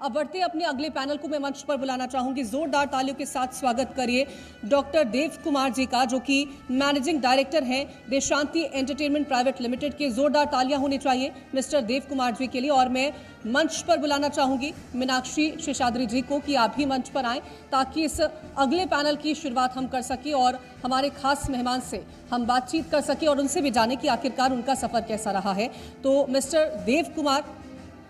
अब बढ़ते अपने अगले पैनल को मैं मंच पर बुलाना चाहूंगी। जोरदार तालियों के साथ स्वागत करिए डॉक्टर देव कुमार जी का, जो कि मैनेजिंग डायरेक्टर हैं देशांती एंटरटेनमेंट प्राइवेट लिमिटेड के। जोरदार तालियां होनी चाहिए मिस्टर देव कुमार जी के लिए। और मैं मंच पर बुलाना चाहूंगी मीनाक्षी शेषाद्री जी को कि आप भी मंच पर आएं ताकि इस अगले पैनल की शुरुआत हम कर सकें और हमारे खास मेहमान से हम बातचीत कर सकें और उनसे भी जाने कि आखिरकार उनका सफर कैसा रहा है। तो मिस्टर देव कुमार,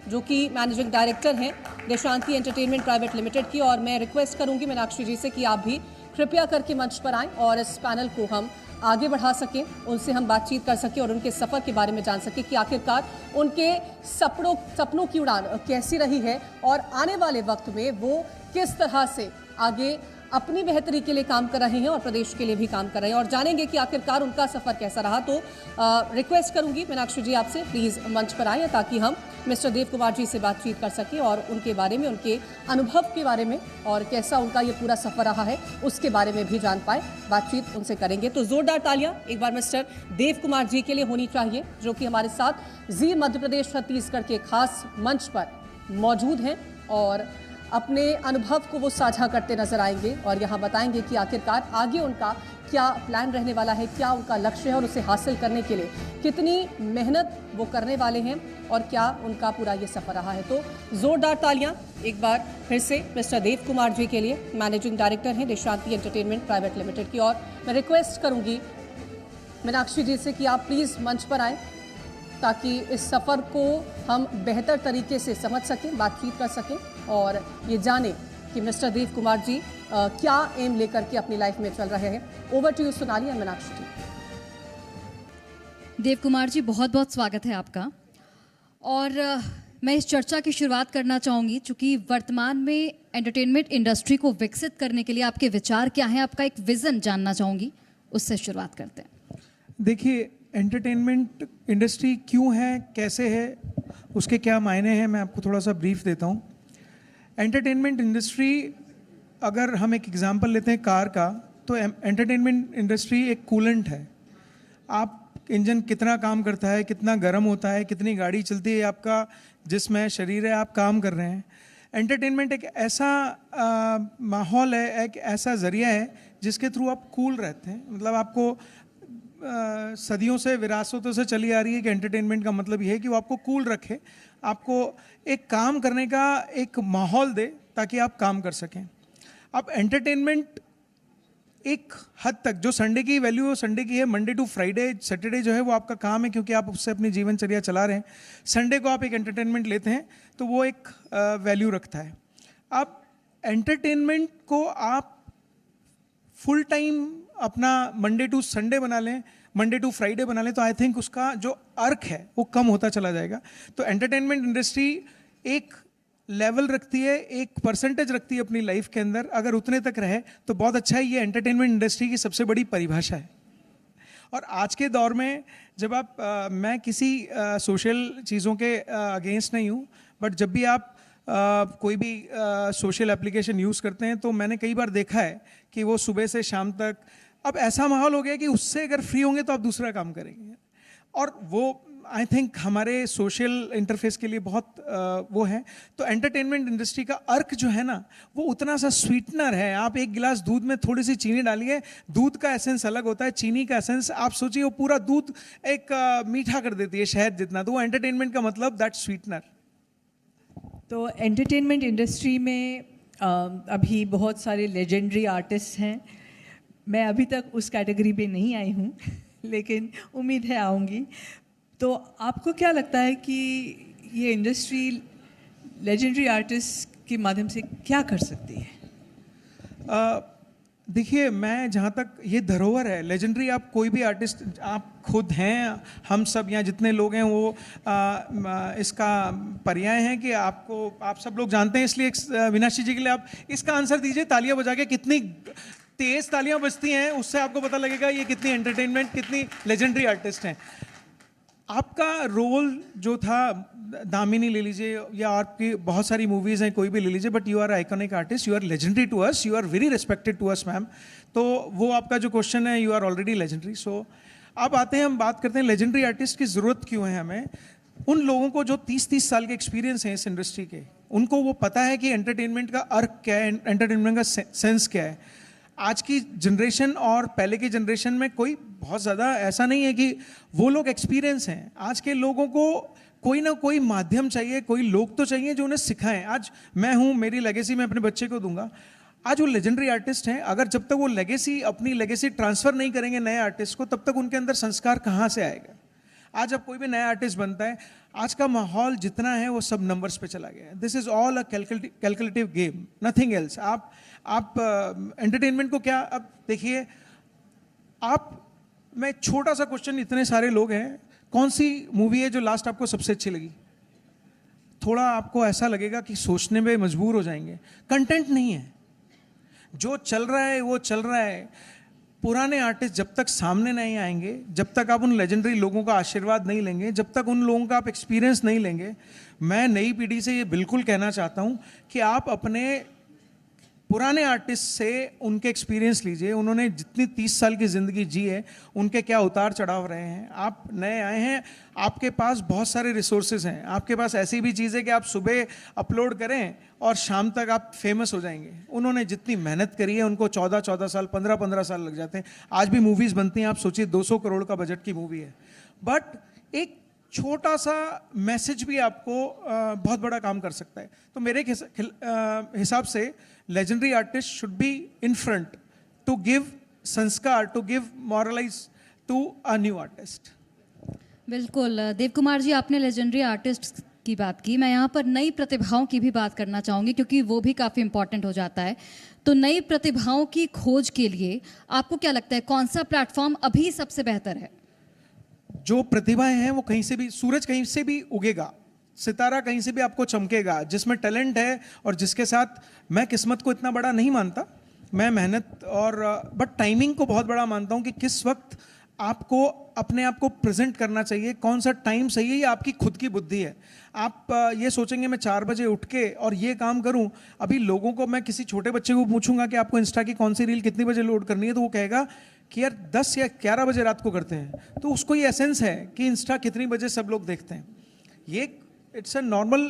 जो कि मैनेजिंग डायरेक्टर हैं देशांती एंटरटेनमेंट प्राइवेट लिमिटेड की, और मैं रिक्वेस्ट करूंगी मीनाक्षी जी से कि आप भी कृपया करके मंच पर आएं और इस पैनल को हम आगे बढ़ा सकें, उनसे हम बातचीत कर सकें और उनके सफ़र के बारे में जान सकें कि आखिरकार उनके सपनों की उड़ान कैसी रही है और आने वाले वक्त में वो किस तरह से आगे अपनी बेहतरी के लिए काम कर रहे हैं और प्रदेश के लिए भी काम कर रहे हैं, और जानेंगे कि आखिरकार उनका सफ़र कैसा रहा। तो रिक्वेस्ट करूंगी मीनाक्षी जी आपसे, प्लीज़ मंच पर आएँ ताकि हम मिस्टर देव कुमार जी से बातचीत कर सकें और उनके बारे में, उनके अनुभव के बारे में और कैसा उनका ये पूरा सफ़र रहा है उसके बारे में भी जान पाए। बातचीत उनसे करेंगे। तो ज़ोरदार तालियां एक बार मिस्टर देव कुमार जी के लिए होनी चाहिए, जो कि हमारे साथ जी मध्य प्रदेश छत्तीसगढ़ के खास मंच पर मौजूद हैं और अपने अनुभव को वो साझा करते नजर आएंगे और यहाँ बताएंगे कि आखिरकार आगे उनका क्या प्लान रहने वाला है, क्या उनका लक्ष्य है और उसे हासिल करने के लिए कितनी मेहनत वो करने वाले हैं और क्या उनका पूरा ये सफ़र रहा है। तो ज़ोरदार तालियां एक बार फिर से मिस्टर देव कुमार जी के लिए, मैनेजिंग डायरेक्टर हैं देशांती एंटरटेनमेंट प्राइवेट लिमिटेड की। और मैं रिक्वेस्ट करूँगी मीनाक्षी जी से कि आप प्लीज़ मंच पर आएँ ताकि इस सफ़र को हम बेहतर तरीके से समझ सकें, बातचीत कर सकें और ये जाने कि मिस्टर देव कुमार जी क्या एम लेकर के अपनी लाइफ में चल रहे हैं। Over to you Sonali and Meenakshi ji. Dev Kumar ji, बहुत बहुत स्वागत है आपका। और मैं इस चर्चा की शुरुआत करना चाहूँगी, चूँकि वर्तमान में एंटरटेनमेंट इंडस्ट्री को विकसित करने के लिए आपके विचार क्या हैं, आपका एक विज़न जानना चाहूँगी, उससे शुरुआत करते हैं। देखिए, एंटरटेनमेंट इंडस्ट्री क्यों है, कैसे है, उसके क्या मायने हैं, मैं आपको थोड़ा सा ब्रीफ देता हूँ। एंटरटेनमेंट इंडस्ट्री, अगर हम एक एग्जांपल लेते हैं कार का, तो एंटरटेनमेंट इंडस्ट्री एक कूलेंट है। आप इंजन कितना काम करता है, कितना गर्म होता है, कितनी गाड़ी चलती है, आपका जिस्म है, शरीर है, आप काम कर रहे हैं। एंटरटेनमेंट एक ऐसा माहौल है, एक ऐसा ज़रिया है जिसके थ्रू आप कूल रहते हैं। मतलब आपको सदियों से, विरासतों से चली आ रही है कि एंटरटेनमेंट का मतलब ये है कि वो आपको कूल रखे, आपको एक काम करने का एक माहौल दे ताकि आप काम कर सकें। अब एंटरटेनमेंट एक हद तक, जो संडे की वैल्यू है संडे की है, मंडे टू फ्राइडे, सैटरडे जो है वो आपका काम है क्योंकि आप उससे अपनी जीवनचर्या चला रहे हैं। संडे को आप एक एंटरटेनमेंट लेते हैं तो वो एक वैल्यू रखता है। अब एंटरटेनमेंट को आप फुल टाइम अपना मंडे टू संडे बना लें, मंडे टू फ्राइडे बना लें, तो आई थिंक उसका जो अर्क है वो कम होता चला जाएगा। तो एंटरटेनमेंट इंडस्ट्री एक लेवल रखती है, एक परसेंटेज रखती है अपनी लाइफ के अंदर, अगर उतने तक रहे तो बहुत अच्छा है। ये एंटरटेनमेंट इंडस्ट्री की सबसे बड़ी परिभाषा है। और आज के दौर में जब आप मैं किसी सोशल चीज़ों के अगेंस्ट नहीं हूँ, बट जब भी आप कोई भी सोशल एप्लीकेशन यूज़ करते हैं तो मैंने कई बार देखा है कि वो सुबह से शाम तक, अब ऐसा माहौल हो गया कि उससे अगर फ्री होंगे तो आप दूसरा काम करेंगे, और वो आई थिंक हमारे सोशल इंटरफेस के लिए बहुत वो है। तो एंटरटेनमेंट इंडस्ट्री का अर्क जो है ना, वो उतना सा स्वीटनर है। आप एक गिलास दूध में थोड़ी सी चीनी डालिए, दूध का एसेंस अलग होता है, चीनी का एसेंस आप सोचिए वो पूरा दूध एक मीठा कर देती है, शहद जितना। तो वो एंटरटेनमेंट का मतलब दैट स्वीटनर। तो एंटरटेनमेंट इंडस्ट्री में अभी बहुत सारे लेजेंडरी आर्टिस्ट हैं। मैं अभी तक उस कैटेगरी पे नहीं आई हूँ लेकिन उम्मीद है आऊँगी। तो आपको क्या लगता है कि ये इंडस्ट्री लेजेंडरी आर्टिस्ट के माध्यम से क्या कर सकती है? देखिए, मैं जहाँ तक ये धरोहर है लेजेंडरी, आप कोई भी आर्टिस्ट, आप खुद हैं, हम सब यहाँ जितने लोग हैं वो इसका पर्याय है कि आप सब लोग जानते हैं। इसलिए मीनाक्षी जी के लिए आप इसका आंसर दीजिए तालियां बजा के। कितनी तेज तालियां बजती हैं उससे आपको पता लगेगा ये कितनी एंटरटेनमेंट, कितनी लेजेंडरी आर्टिस्ट हैं। आपका रोल जो था, दामिनी ले लीजिए या आपकी बहुत सारी मूवीज़ हैं, कोई भी ले लीजिए, but you are iconic artist, you are legendary to us, you are very respected to us ma'am. तो वो आपका जो क्वेश्चन है, you are already legendary. So अब आते हैं, हम बात करते हैं लेजेंडरी आर्टिस्ट की ज़रूरत क्यों है हमें। उन लोगों को जो 30-30 साल के एक्सपीरियंस हैं इस इंडस्ट्री के, उनको वो पता है कि एंटरटेनमेंट का अर्थ क्या है, एंटरटेनमेंट का सेंस क्या है। आज की जनरेशन और पहले की जनरेशन में कोई बहुत ज़्यादा ऐसा नहीं है कि वो लोग एक्सपीरियंस हैं। आज के लोगों को कोई ना कोई माध्यम चाहिए, कोई लोग तो चाहिए जो उन्हें सिखाएं। आज मैं हूँ, मेरी लेगेसी मैं अपने बच्चे को दूंगा। आज वो लेजेंडरी आर्टिस्ट हैं, अगर जब तक वो लेगेसी अपनी लेगेसी ट्रांसफ़र नहीं करेंगे नए आर्टिस्ट को, तब तक उनके अंदर संस्कार कहाँ से आएगा। आज जब कोई भी नया आर्टिस्ट बनता है, आज का माहौल जितना है वो सब नंबर्स पे चला गया है। This is all a calculative game, nothing else. आप एंटरटेनमेंट को क्या, अब देखिए मैं छोटा सा क्वेश्चन, इतने सारे लोग हैं, कौन सी मूवी है जो लास्ट आपको सबसे अच्छी लगी? थोड़ा आपको ऐसा लगेगा कि सोचने में मजबूर हो जाएंगे। कंटेंट नहीं है, जो चल रहा है वो चल रहा है। पुराने आर्टिस्ट जब तक सामने नहीं आएंगे, जब तक आप उन लेजेंडरी लोगों का आशीर्वाद नहीं लेंगे, जब तक उन लोगों का आप एक्सपीरियंस नहीं लेंगे, मैं नई पीढ़ी से ये बिल्कुल कहना चाहता हूँ कि आप अपने पुराने आर्टिस्ट से उनके एक्सपीरियंस लीजिए। उन्होंने जितनी 30 साल की ज़िंदगी जी है, उनके क्या उतार चढ़ाव रहे हैं। आप नए आए हैं, आपके पास बहुत सारे रिसोर्सेज हैं, आपके पास ऐसी भी चीज़ है कि आप सुबह अपलोड करें और शाम तक आप फेमस हो जाएंगे। उन्होंने जितनी मेहनत करी है, उनको 14-14 साल, 15-15 साल लग जाते हैं। आज भी मूवीज़ बनती हैं, आप सोचिए 200 करोड़ का बजट की मूवी है, बट एक छोटा सा मैसेज भी आपको बहुत बड़ा काम कर सकता है। तो मेरे हिसाब से legendary artist should be in front to give संस्कार, to give moralize to a new artist. बिल्कुल देव कुमार जी, आपने लेजेंडरी आर्टिस्ट की बात की, मैं यहाँ पर नई प्रतिभाओं की भी बात करना चाहूँगी क्योंकि वो भी काफ़ी इंपॉर्टेंट हो जाता है। तो नई प्रतिभाओं की खोज के लिए आपको क्या लगता है, कौन सा प्लेटफॉर्म अभी सबसे बेहतर है? जो प्रतिभाएं हैं वो कहीं से भी, सूरज कहीं से भी उगेगा, सितारा कहीं से भी आपको चमकेगा। जिसमें टैलेंट है और जिसके साथ, मैं किस्मत को इतना बड़ा नहीं मानता, मैं मेहनत और बट टाइमिंग को बहुत बड़ा मानता हूँ कि किस वक्त आपको अपने आप को प्रेजेंट करना चाहिए, कौन सा टाइम सही है, ये आपकी खुद की बुद्धि है। आप ये सोचेंगे मैं 4 बजे उठ के और ये काम करूं। अभी लोगों को, मैं किसी छोटे बच्चे को पूछूंगा कि आपको इंस्टा की कौन सी रील कितनी बजे लोड करनी है, तो वो कहेगा कि यार 10 या 11 बजे रात को करते हैं। तो उसको ये एसेंस है कि इंस्टा कितनी बजे सब लोग देखते हैं। ये इट्स अ नॉर्मल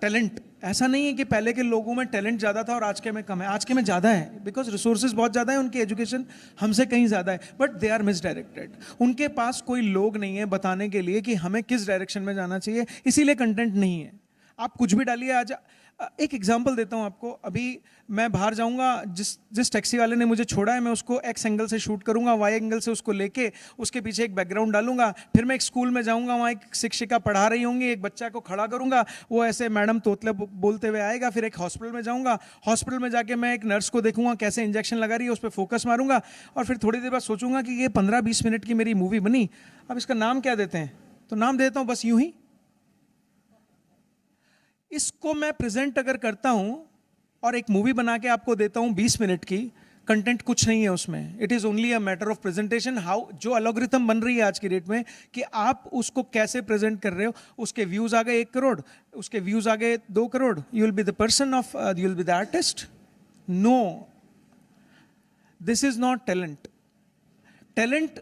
टैलेंट। ऐसा नहीं है कि पहले के लोगों में टैलेंट ज़्यादा था और आज के में कम है। आज के में ज़्यादा है बिकॉज रिसोर्सेज बहुत ज़्यादा है, उनकी एजुकेशन हमसे कहीं ज़्यादा है, बट दे आर मिसडायरेक्टेड। उनके पास कोई लोग नहीं है बताने के लिए कि हमें किस डायरेक्शन में जाना चाहिए, इसीलिए कंटेंट नहीं है। आप कुछ भी डालिए। आज एक एग्जांपल देता हूँ आपको। अभी मैं बाहर जाऊँगा, जिस टैक्सी वाले ने मुझे छोड़ा है, मैं उसको एक्स एंगल से शूट करूँगा, वाई एंगल से उसको लेके उसके पीछे एक बैकग्राउंड डालूंगा। फिर मैं एक स्कूल में जाऊँगा, वहाँ एक शिक्षिका पढ़ा रही होंगी, एक बच्चा को खड़ा करूँगा, वो ऐसे मैडम तोतले बोलते हुए आएगा। फिर एक हॉस्पिटल में जाऊँगा, हॉस्पिटल में जाके मैं एक नर्स को देखूँगा कैसे इंजेक्शन लगा रही है, उस पर फोकस मारूंगा। और फिर थोड़ी देर बाद सोचूंगा कि ये 15-20 मिनट की मेरी मूवी बनी, अब इसका नाम क्या देते हैं? तो नाम देता हूँ बस यूं ही। इसको मैं प्रेजेंट अगर करता हूं और एक मूवी बना के आपको देता हूं 20 मिनट की, कंटेंट कुछ नहीं है उसमें। It is only a matter of presentation. How जो एल्गोरिथम बन रही है आज की डेट में कि आप उसको कैसे प्रेजेंट कर रहे हो। उसके व्यूज आ गए 1 करोड़, उसके व्यूज आ गए 2 crore, you will be the person of, you will be the artist. No, this is not talent. Talent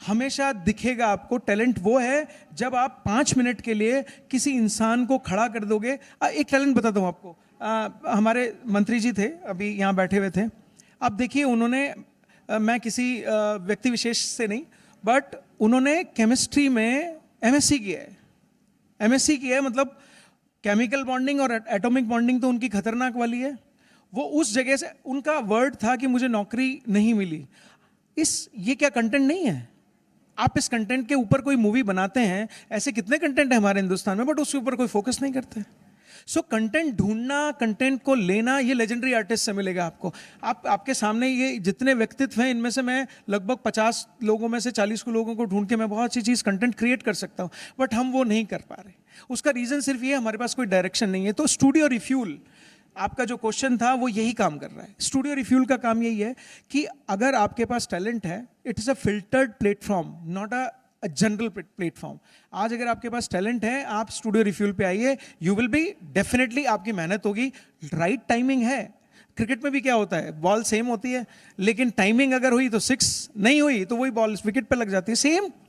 हमेशा दिखेगा आपको। टैलेंट वो है जब आप 5 मिनट के लिए किसी इंसान को खड़ा कर दोगे। एक टैलेंट बताता हूँ आपको। हमारे मंत्री जी थे, अभी यहाँ बैठे हुए थे। अब देखिए, उन्होंने, मैं किसी व्यक्ति विशेष से नहीं, बट उन्होंने केमिस्ट्री में एमएससी किया है। एमएससी किया है मतलब केमिकल बॉन्डिंग और एटॉमिक बॉन्डिंग तो उनकी खतरनाक वाली है। वो उस जगह से, उनका वर्ड था कि मुझे नौकरी नहीं मिली। ये क्या कंटेंट नहीं है? आप इस कंटेंट के ऊपर कोई मूवी बनाते हैं, ऐसे कितने कंटेंट है हमारे हिंदुस्तान में, बट उसके ऊपर कोई फोकस नहीं करते। सो कंटेंट ढूंढना, कंटेंट को लेना, ये लेजेंडरी आर्टिस्ट से मिलेगा आपको। आपके सामने ये जितने व्यक्तित्व हैं, इनमें से मैं लगभग 50 लोगों में से 40 लोगों को ढूंढ के मैं बहुत सी चीज़ कंटेंट क्रिएट कर सकता हूँ, बट हम वो नहीं कर पा रहे। उसका रीज़न सिर्फ ये, हमारे पास कोई डायरेक्शन नहीं है। तो स्टूडियो रिफ्यूल, आपका जो क्वेश्चन था वो यही काम कर रहा है। स्टूडियो रिफ्यूल का काम यही है कि अगर आपके पास टैलेंट है, it is a filtered platform, not a general platform. आज अगर आपके पास टैलेंट है, आप स्टूडियो रिफ्यूल पे आइए, यू विल बी डेफिनेटली, आपकी मेहनत होगी, राइट टाइमिंग है। क्रिकेट में भी क्या होता है, बॉल सेम होती है, लेकिन टाइमिंग अगर हुई तो 6, नहीं हुई तो वही बॉल विकेट पे लग जाती है।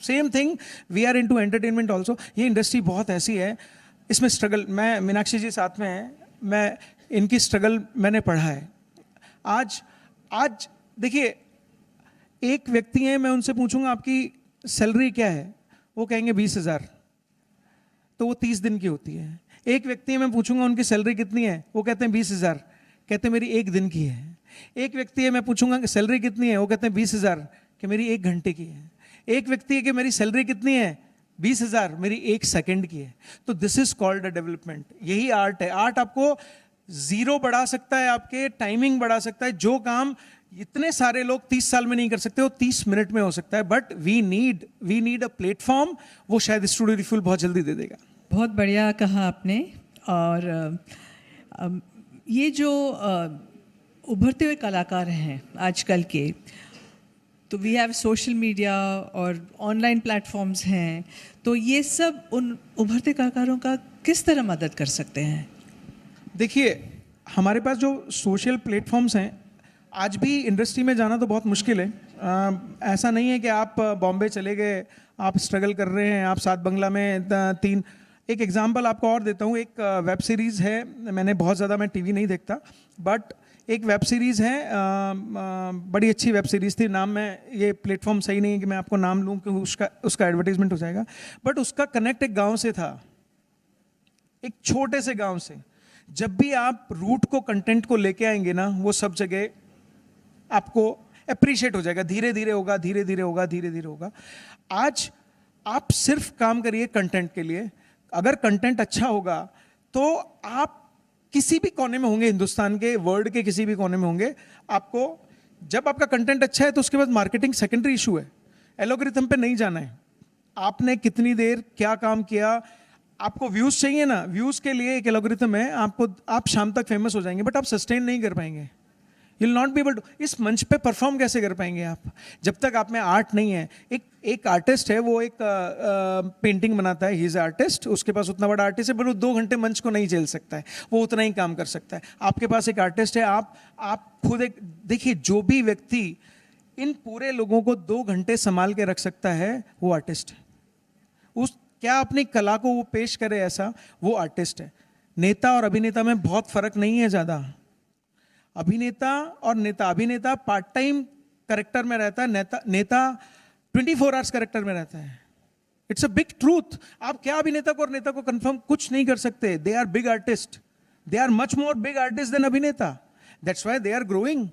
Same thing we are into entertainment also. ये इंडस्ट्री बहुत ऐसी है, इसमें स्ट्रगल, मैं मीनाक्षी जी साथ में हैं, मैं इनकी स्ट्रगल मैंने पढ़ा है। आज देखिए, एक व्यक्ति हैं, मैं उनसे पूछूंगा आपकी सैलरी क्या है, वो कहेंगे 20,000, तो वो 30 दिन की होती है। एक व्यक्ति है, मैं पूछूंगा उनकी सैलरी कितनी है, वो कहते हैं 20,000, कहते हैं मेरी 1 दिन की है। एक व्यक्ति है, मैं पूछूंगा कि सैलरी कितनी है, वो कहते हैं 20,000 कि मेरी 1 घंटे की है। एक व्यक्ति है कि मेरी सैलरी कितनी है, 20,000, मेरी 1 सेकंड की है। तो this is called a development. यही आर्ट है। आर्ट आपको जीरो बढ़ा सकता है, आपके टाइमिंग बढ़ा सकता है। जो काम इतने सारे लोग 30 साल में नहीं कर सकते, वो 30 मिनट में हो सकता है। But we need a platform, वो शायद स्टूडियो रिफ्यूल बहुत जल्दी दे देगा। बहुत बढ़िया कहा आपने। और ये जो उभरते हुए कलाकार हैं आजकल के, तो वी हैव सोशल मीडिया और ऑनलाइन प्लेटफॉर्म्स हैं, तो ये सब उन उभरते कलाकारों का किस तरह मदद कर सकते हैं? देखिए, हमारे पास जो सोशल प्लेटफॉर्म्स हैं, आज भी इंडस्ट्री में जाना तो बहुत मुश्किल है। ऐसा नहीं है कि आप बॉम्बे चले गए, आप स्ट्रगल कर रहे हैं, आप 7 बंगला में 3। एक एग्जांपल आपको और देता हूँ। एक वेब सीरीज़ है, मैंने बहुत ज़्यादा, मैं टीवी नहीं देखता, बट एक वेब सीरीज़ है, बड़ी अच्छी वेब सीरीज़ थी। नाम, मैं ये प्लेटफॉर्म सही नहीं है कि मैं आपको नाम लूँ कि उसका एडवर्टीजमेंट हो जाएगा, बट उसका कनेक्ट एक गाँव से था, एक छोटे से गाँव से। जब भी आप रूट को, कंटेंट को लेके आएंगे ना, वो सब जगह आपको अप्रिशिएट हो जाएगा। धीरे धीरे होगा, धीरे धीरे होगा, धीरे धीरे होगा। आज आप सिर्फ काम करिए कंटेंट के लिए। अगर कंटेंट अच्छा होगा तो आप किसी भी कोने में होंगे, हिंदुस्तान के, वर्ल्ड के किसी भी कोने में होंगे। आपको, जब आपका कंटेंट अच्छा है तो उसके बाद मार्केटिंग सेकेंडरी इशू है। एल्गोरिथम पे नहीं जाना है। आपने कितनी देर क्या काम किया, आपको व्यूज चाहिए ना, व्यूज के लिए एक एल्गोरिथम है। आप शाम तक फेमस हो जाएंगे, बट आप सस्टेन नहीं कर पाएंगे। You will not be able to. इस मंच पे परफॉर्म कैसे कर पाएंगे आप, जब तक आप में आर्ट नहीं है? एक आर्टिस्ट है, वो एक पेंटिंग बनाता है, ही इज आर्टिस्ट, उसके पास उतना बड़ा आर्टिस्ट है, पर वो 2 घंटे मंच को नहीं झेल सकता है, वो उतना ही काम कर सकता है। आपके पास एक आर्टिस्ट है, आप खुद एक देखिए, जो भी व्यक्ति इन पूरे लोगों को 2 घंटे संभाल के रख सकता है, वो आर्टिस्ट है। क्या अपनी कला को वो पेश करे ऐसा, वो आर्टिस्ट है। नेता और अभिनेता में बहुत फर्क नहीं है ज्यादा। अभिनेता और नेता, अभिनेता पार्ट टाइम कैरेक्टर में रहता है, नेता 24 आवर्स कैरेक्टर में रहता है। It's a big truth. आप क्या अभिनेता को और नेता को कंफर्म कुछ नहीं कर सकते। They are big artist, they are much more big artist than अभिनेता। That's why they are growing.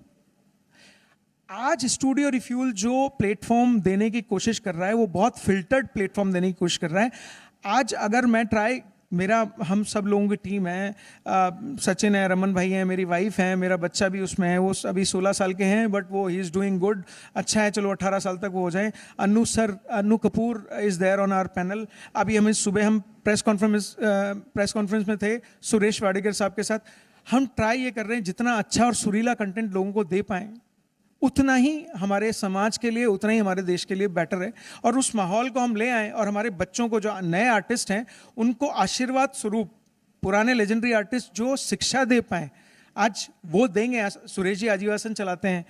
आज स्टूडियो रिफ्यूल जो प्लेटफॉर्म देने की कोशिश कर रहा है, वो बहुत फिल्टर्ड प्लेटफॉर्म देने की कोशिश कर रहा है। आज अगर मैं हम सब लोगों की टीम है, सचिन है, रमन भाई हैं, मेरी वाइफ है, मेरा बच्चा भी उसमें है, वो अभी 16 साल के हैं, बट वो ही इज़ डूइंग गुड। अच्छा है, चलो 18 साल तक वो हो जाए। Annu Kapoor is there on our panel. अभी हमें सुबह हम प्रेस कॉन्फ्रेंस में थे सुरेश वाडेकर साहब के साथ। हम ट्राई ये कर रहे हैं जितना अच्छा और सुरीला कंटेंट लोगों को दे पाएँ, उतना ही हमारे समाज के लिए, उतना ही हमारे देश के लिए बेटर है। और उस माहौल को हम ले आएँ और हमारे बच्चों को, जो नए आर्टिस्ट हैं, उनको आशीर्वाद स्वरूप पुराने लेजेंडरी आर्टिस्ट जो शिक्षा दे पाएँ, आज वो देंगे। सुरेश जी आजीवासन चलाते हैं,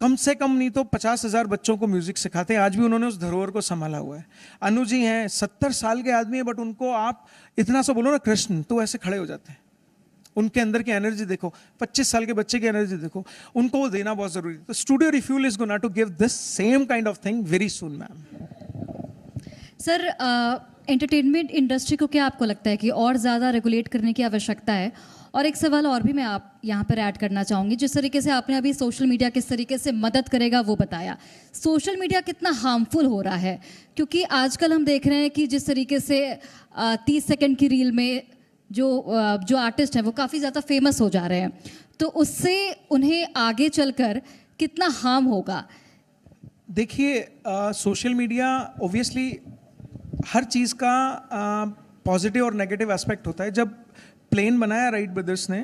कम से कम नहीं तो 50,000 बच्चों को म्यूजिक सिखाते हैं। आज भी उन्होंने उस धरोहर को संभाला हुआ है। अनु जी हैं, 70 साल के आदमी है, बट उनको आप इतना सा बोलो ना कृष्ण, तो ऐसे खड़े हो जाते हैं। उनके अंदर की एनर्जी देखो, 25 साल के बच्चे की एनर्जी देखो, उनको वो देना बहुत जरूरी है। तो studio refuel is gonna to give this same kind of thing very soon. Ma'am sir, entertainment industry को क्या आपको लगता है कि और ज़्यादा रेगुलेट करने की आवश्यकता है? और एक सवाल और भी मैं आप यहाँ पर ऐड करना चाहूँगी। जिस तरीके से आपने अभी सोशल मीडिया किस तरीके से मदद करेगा वो बताया, सोशल मीडिया कितना हार्मफुल हो रहा है? क्योंकि आजकल हम देख रहे हैं कि जिस तरीके से 30 सेकंड की रील में जो आर्टिस्ट हैं वो काफ़ी ज़्यादा फेमस हो जा रहे हैं, तो उससे उन्हें आगे चलकर कितना हार्म होगा? देखिए, सोशल मीडिया ऑब्वियसली हर चीज़ का पॉजिटिव और नेगेटिव एस्पेक्ट होता है। जब प्लेन बनाया राइट ब्रदर्स ने,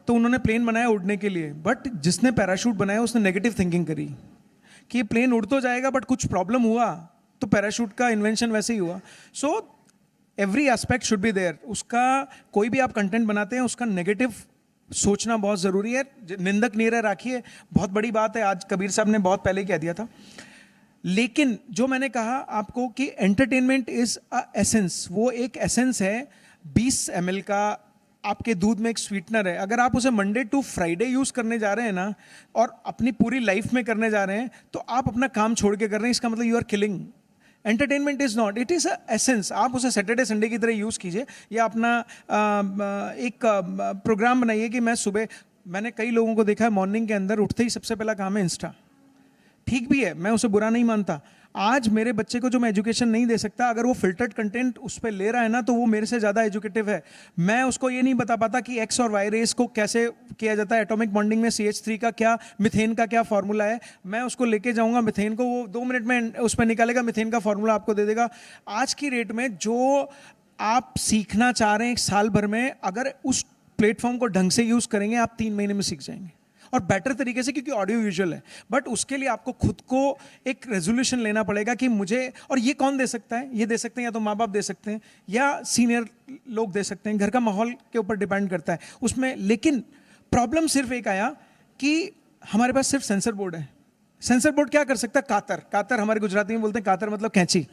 तो उन्होंने प्लेन बनाया उड़ने के लिए, बट जिसने पैराशूट बनाया उसने नेगेटिव थिंकिंग करी कि ये प्लेन उड़ तो जाएगा, बट कुछ प्रॉब्लम हुआ तो पैराशूट का इन्वेंशन वैसे ही हुआ। So every aspect should be there. उसका कोई भी आप कंटेंट बनाते हैं, उसका नेगेटिव सोचना बहुत ज़रूरी है। निंदक नीरे राखिए, बहुत बड़ी बात है, आज कबीर साहब ने बहुत पहले कह दिया था। लेकिन जो मैंने कहा आपको कि एंटरटेनमेंट इज अ एसेंस, वो एक एसेंस है 20 ml का आपके दूध में एक स्वीटनर है, अगर आप उसे मंडे टू फ्राइडे यूज करने जा रहे हैं ना और अपनी पूरी लाइफ में करने जा रहे हैं, तो आप अपना काम छोड़ के कर रहे हैं, इसका मतलब you are killing. Entertainment is not, it is a essence. आप उसे सैटरडे संडे की तरह यूज कीजिए, या अपना एक प्रोग्राम बनाइए कि मैं सुबह, मैंने कई लोगों को देखा है मॉर्निंग के अंदर उठते ही सबसे पहला काम है इंस्टा। ठीक भी है, मैं उसे बुरा नहीं मानता। आज मेरे बच्चे को जो मैं एजुकेशन नहीं दे सकता, अगर वो फिल्टर्ड कंटेंट उस पर ले रहा है ना, तो वो मेरे से ज़्यादा एजुकेटिव है। मैं उसको ये नहीं बता पाता कि एक्स और वाई रेस को कैसे किया जाता है, एटॉमिक बॉन्डिंग में CH3 का क्या, मिथेन का क्या फॉर्मूला है। मैं उसको लेके जाऊंगा मिथेन को, वो 2 मिनट में उस पर निकालेगा, मिथेन का फॉर्मूला आपको दे देगा। आज की रेट में जो आप सीखना चाह रहे हैं एक साल भर में, अगर उस प्लेटफॉर्म को ढंग से यूज़ करेंगे, आप 3 महीने में सीख जाएंगे, और बेटर तरीके से, क्योंकि ऑडियो विजुअल है। बट उसके लिए आपको खुद को एक रेजोल्यूशन लेना पड़ेगा कि मुझे, और ये कौन दे सकता है? ये दे सकते हैं या तो माँ बाप दे सकते हैं, या सीनियर लोग दे सकते हैं, घर का माहौल के ऊपर डिपेंड करता है उसमें। लेकिन प्रॉब्लम सिर्फ एक आया कि हमारे पास सिर्फ सेंसर बोर्ड है। सेंसर बोर्ड क्या कर सकता है? कातर, कातर हमारे गुजराती में बोलते हैं, कातर मतलब कैंची।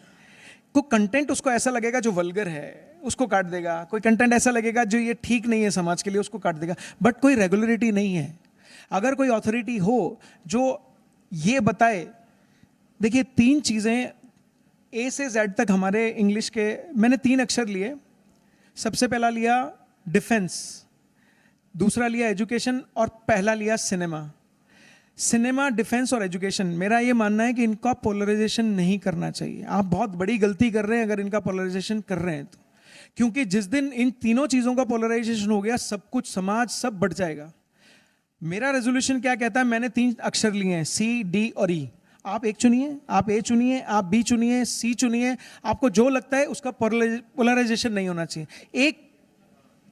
को कंटेंट उसको ऐसा लगेगा जो वल्गर है, उसको काट देगा। कोई कंटेंट ऐसा लगेगा जो ये ठीक नहीं है समाज के लिए, उसको काट देगा। बट कोई रेगुलरिटी नहीं है। अगर कोई अथॉरिटी हो जो ये बताए, देखिए 3 चीज़ें A से Z तक हमारे इंग्लिश के, मैंने 3 अक्षर लिए। सबसे पहला लिया डिफेंस, दूसरा लिया एजुकेशन, और पहला लिया सिनेमा। सिनेमा, डिफेंस और एजुकेशन, मेरा ये मानना है कि इनका पोलराइजेशन नहीं करना चाहिए। आप बहुत बड़ी गलती कर रहे हैं अगर इनका पोलराइजेशन कर रहे हैं तो, क्योंकि जिस दिन इन तीनों चीज़ों का पोलराइजेशन हो गया, सब कुछ, समाज सब बढ़ जाएगा। मेरा रेजोल्यूशन क्या कहता है? मैंने 3 अक्षर लिए हैं, C, D और E। आप एक चुनिए, आप A चुनिए, आप B चुनिए, C चुनिए। आपको जो लगता है उसका पोलराइजेशन नहीं होना चाहिए। एक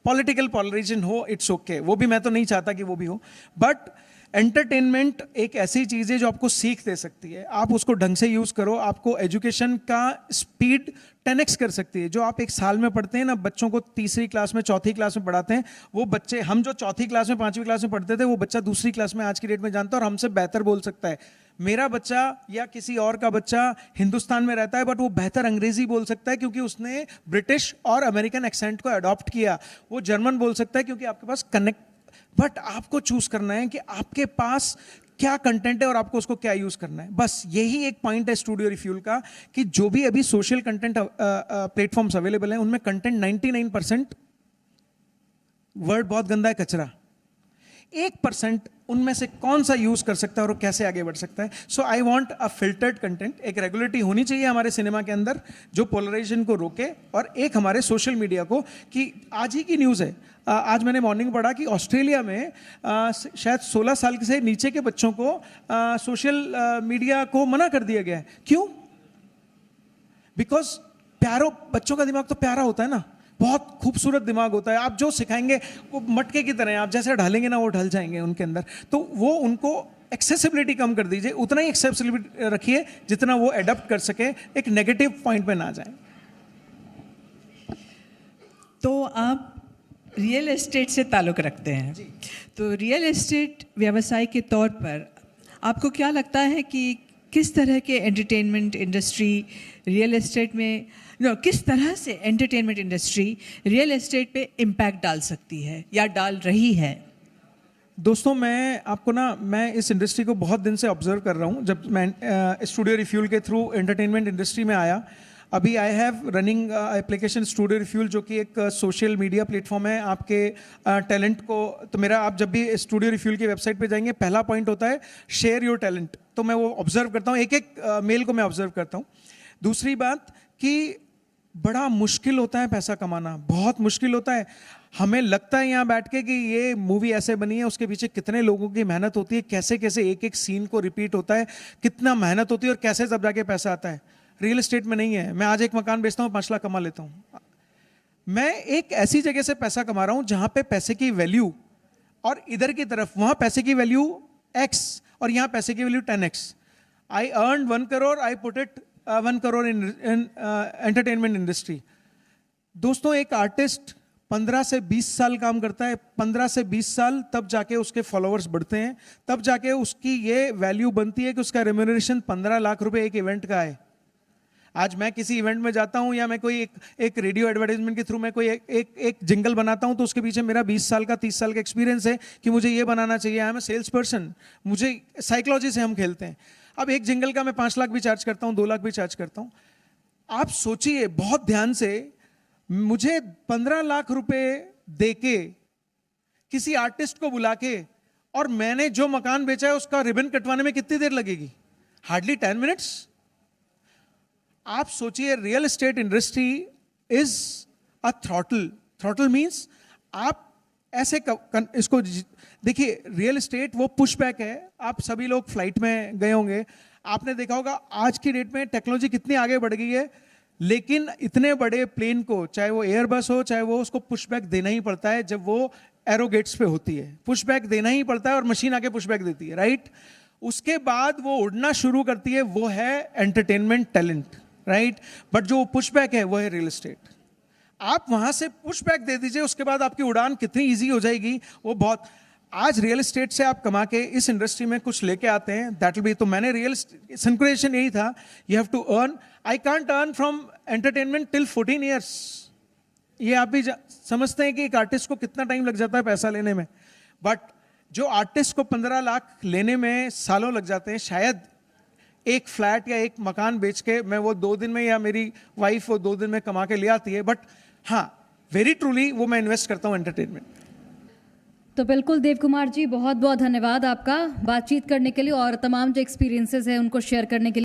पॉलिटिकल पोलराइजेशन हो, इट्स ओके, वो भी मैं तो नहीं चाहता कि वो भी हो। बट एंटरटेनमेंट एक ऐसी चीज़ है जो आपको सीख दे सकती है। आप उसको ढंग से यूज़ करो, आपको एजुकेशन का स्पीड 10x कर सकती है। जो आप एक साल में पढ़ते हैं ना, बच्चों को तीसरी क्लास में, चौथी क्लास में पढ़ाते हैं, वो बच्चे, हम जो चौथी क्लास में, 5वीं क्लास में पढ़ते थे, वो बच्चा दूसरी क्लास में आज की डेट में जानता है और हमसे बेहतर बोल सकता है। मेरा बच्चा या किसी और का बच्चा हिंदुस्तान में रहता है, बट वो बेहतर अंग्रेजी बोल सकता है क्योंकि उसने ब्रिटिश और अमेरिकन एक्सेंट को अडॉप्ट किया। वो जर्मन बोल सकता है क्योंकि आपके पास कनेक्ट। बट आपको चूज करना है कि आपके पास क्या कंटेंट है और आपको उसको क्या यूज करना है। बस यही एक पॉइंट है स्टूडियो रिफ्यूल का, कि जो भी अभी सोशल कंटेंट प्लेटफॉर्म्स अवेलेबल हैं, उनमें कंटेंट 99% वर्ड बहुत गंदा है, कचरा। 1% उनमें से कौन सा यूज कर सकता है और कैसे आगे बढ़ सकता है। So I want a filtered content. एक रेगुलरिटी होनी चाहिए हमारे सिनेमा के अंदर जो पोलराइजेशन को रोके, और एक हमारे सोशल मीडिया को, कि आज ही की न्यूज़ है, आज मैंने मॉर्निंग पढ़ा कि ऑस्ट्रेलिया में शायद 16 साल से नीचे के बच्चों को सोशल मीडिया को मना कर दिया गया है। क्यों? बिकॉज बच्चों का दिमाग तो प्यारा होता है ना, बहुत खूबसूरत दिमाग होता है। आप जो सिखाएंगे वो मटके की तरह है, आप जैसे ढालेंगे ना वो ढल जाएंगे उनके अंदर। तो वो उनको एक्सेसिबिलिटी कम कर दीजिए, उतना ही एक्सेसिबिलिटी रखिए जितना वो एडप्ट कर सके, एक नेगेटिव पॉइंट पे ना जाए। तो आप रियल एस्टेट से ताल्लुक़ रखते हैं, तो रियल एस्टेट व्यवसाय के तौर पर आपको क्या लगता है कि किस तरह के एंटरटेनमेंट इंडस्ट्री रियल एस्टेट में, किस तरह से एंटरटेनमेंट इंडस्ट्री रियल एस्टेट पे इम्पैक्ट डाल सकती है या डाल रही है? दोस्तों, मैं इस इंडस्ट्री को बहुत दिन से ऑब्जर्व कर रहा हूँ। जब मैं स्टूडियो रिफ्यूल के थ्रू एंटरटेनमेंट इंडस्ट्री में आया, अभी I have running application studio refuel, जो कि एक सोशल मीडिया प्लेटफॉर्म है आपके टैलेंट को। तो मेरा, आप जब भी स्टूडियो रिफ्यूल की वेबसाइट पे जाएंगे, पहला पॉइंट होता है शेयर योर टैलेंट। तो मैं वो ऑब्जर्व करता हूँ, एक एक मेल को मैं ऑब्जर्व करता हूँ। दूसरी बात कि बड़ा मुश्किल होता है पैसा कमाना, बहुत मुश्किल होता है। हमें लगता है यहाँ बैठ के कि ये मूवी ऐसे बनी है, उसके पीछे कितने लोगों की मेहनत होती है, कैसे कैसे एक एक सीन को रिपीट होता है, कितना मेहनत होती है और कैसे जब जाके पैसा आता है। रियल एस्टेट में नहीं है। मैं आज एक मकान बेचता हूँ, 5 लाख कमा लेता हूँ। मैं एक ऐसी जगह से पैसा कमा रहा हूँ जहाँ पे पैसे की वैल्यू, और इधर की तरफ वहाँ पैसे की वैल्यू X और यहाँ पैसे की value 10x। I earn 1 crore, I put it 1 crore in entertainment industry. दोस्तों, एक आर्टिस्ट 15 से 20 साल काम करता है, 15 से 20 साल, तब जाके उसके फॉलोअर्स बढ़ते हैं, तब जाके उसकी ये वैल्यू बनती है कि उसका रेम्यूनरेशन 15 लाख रुपए एक इवेंट का है। आज मैं किसी इवेंट में जाता हूं या मैं कोई एक रेडियो एडवर्टाइजमेंट के थ्रू मैं कोई एक जिंगल बनाता हूं, तो उसके पीछे मेरा 20 साल का 30 साल का एक्सपीरियंस है कि मुझे ये बनाना चाहिए। I am a sales person, मुझे साइकोलॉजी से हम खेलते हैं। अब एक जिंगल का मैं 5 लाख भी चार्ज करता हूं, 2 लाख भी चार्ज करता हूं। आप सोचिए बहुत ध्यान से, मुझे 15 लाख रुपए देके किसी आर्टिस्ट को बुला के और मैंने जो मकान बेचा है उसका रिबन कटवाने में कितनी देर लगेगी? Hardly 10 minutes. आप सोचिए, real estate industry is a throttle. Throttle means आप ऐसे इसको देखिए, रियल एस्टेट वो पुशबैक है। आप सभी लोग फ्लाइट में गए होंगे, आपने देखा होगा आज की डेट में टेक्नोलॉजी कितनी आगे बढ़ गई है, लेकिन इतने बड़े प्लेन को, चाहे वो एयरबस हो चाहे वो, उसको पुशबैक देना ही पड़ता है जब वो एरोगेट्स पे होती है। पुशबैक देना ही पड़ता है और मशीन आके पुशबैक देती है, राइट? उसके बाद वो उड़ना शुरू करती है, वो है एंटरटेनमेंट टैलेंट, राइट? बट जो पुशबैक है वो है रियल एस्टेट। आप वहां से पुशबैक दे दीजिए, उसके बाद आपकी उड़ान कितनी ईजी हो जाएगी, वो बहुत। आज रियल एस्टेट से आप कमा के इस इंडस्ट्री में कुछ लेके आते हैं, दैट विल बी। तो मैंने रियल सिंक्रेशन यही था, you have to earn. I can't earn from entertainment till 14 years. ये आप भी समझते हैं कि एक आर्टिस्ट को कितना टाइम लग जाता है पैसा लेने में, बट जो आर्टिस्ट को 15 लाख लेने में सालों लग जाते हैं, शायद एक फ्लैट या एक मकान बेच के मैं वो 2 दिन में, या मेरी वाइफ वो 2 दिन में कमा के ले आती है। बट हाँ, वेरी ट्रूली वो मैं इन्वेस्ट करता हूँ एंटरटेनमेंट। तो बिल्कुल देव कुमार जी, बहुत बहुत धन्यवाद आपका बातचीत करने के लिए और तमाम जो एक्सपीरियंसेस है उनको शेयर करने के लिए।